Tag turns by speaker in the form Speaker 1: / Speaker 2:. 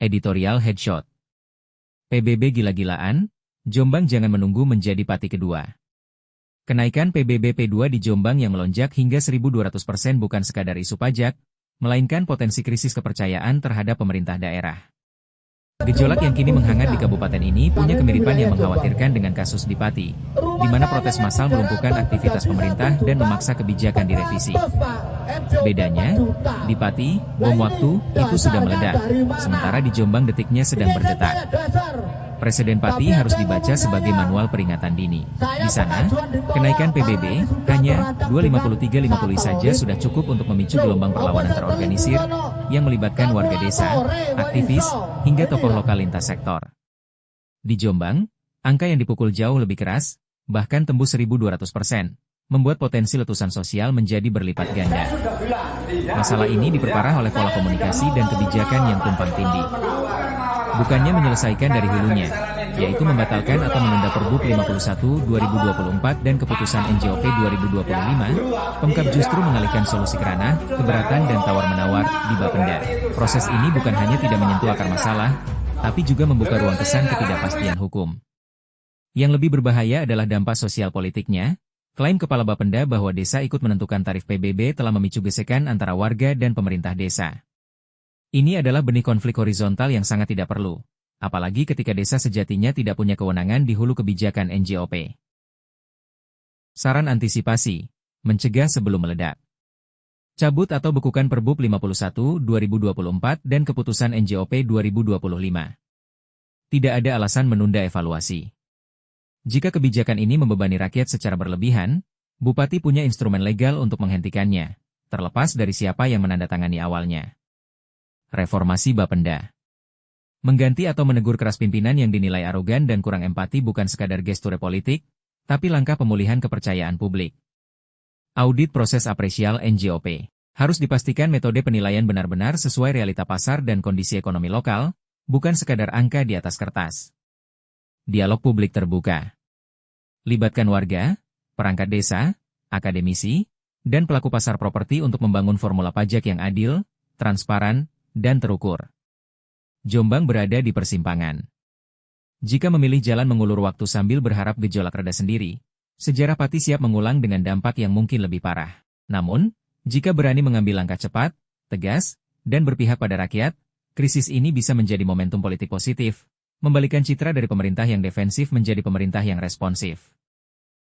Speaker 1: Editorial Headshot. PBB gila-gilaan, Jombang jangan menunggu menjadi pati kedua. Kenaikan PBB P2 di Jombang yang melonjak hingga 1.200% bukan sekadar isu pajak, melainkan potensi krisis kepercayaan terhadap pemerintah daerah. Gejolak yang kini menghangat di kabupaten ini punya kemiripan yang mengkhawatirkan dengan kasus di Pati, di mana protes massal melumpuhkan aktivitas pemerintah dan memaksa kebijakan direvisi. Bedanya, di Pati, bom waktu itu sudah meledak, sementara di Jombang detiknya sedang berdetak. Presiden Pati harus dibaca sebagai manual peringatan dini. Di sana, kenaikan PBB hanya 2,5350 saja sudah cukup untuk memicu gelombang perlawanan terorganisir yang melibatkan warga desa, aktivis, hingga tokoh lokal lintas sektor. Di Jombang, angka yang dipukul jauh lebih keras, bahkan tembus 1.200%, membuat potensi letusan sosial menjadi berlipat ganda. Masalah ini diperparah oleh pola komunikasi dan kebijakan yang tumpang tindih. Bukannya menyelesaikan dari hulunya, yaitu membatalkan atau menunda Perbup 51/2024 dan keputusan NJOP 2025, Pemkab justru mengalihkan solusi ke ranah, keberatan dan tawar-menawar di Bapenda. Proses ini bukan hanya tidak menyentuh akar masalah, tapi juga membuka ruang kesan ketidakpastian hukum. Yang lebih berbahaya adalah dampak sosial politiknya. Klaim Kepala Bapenda bahwa desa ikut menentukan tarif PBB telah memicu gesekan antara warga dan pemerintah desa. Ini adalah benih konflik horizontal yang sangat tidak perlu, apalagi ketika desa sejatinya tidak punya kewenangan di hulu kebijakan NJOP. Saran antisipasi, mencegah sebelum meledak. Cabut atau bekukan Perbup 51/2024 dan keputusan NJOP 2025. Tidak ada alasan menunda evaluasi. Jika kebijakan ini membebani rakyat secara berlebihan, Bupati punya instrumen legal untuk menghentikannya, terlepas dari siapa yang menandatangani awalnya. Reformasi Bapenda. Mengganti atau menegur keras pimpinan yang dinilai arogan dan kurang empati bukan sekadar gesture politik, tapi langkah pemulihan kepercayaan publik. Audit proses apresial NJOP. Harus dipastikan metode penilaian benar-benar sesuai realita pasar dan kondisi ekonomi lokal, bukan sekadar angka di atas kertas. Dialog publik terbuka. Libatkan warga, perangkat desa, akademisi, dan pelaku pasar properti untuk membangun formula pajak yang adil, transparan, dan terukur. Jombang berada di persimpangan. Jika memilih jalan mengulur waktu sambil berharap gejolak reda sendiri, sejarah Pati siap mengulang dengan dampak yang mungkin lebih parah. Namun, jika berani mengambil langkah cepat, tegas, dan berpihak pada rakyat, krisis ini bisa menjadi momentum politik positif, membalikan citra dari pemerintah yang defensif menjadi pemerintah yang responsif.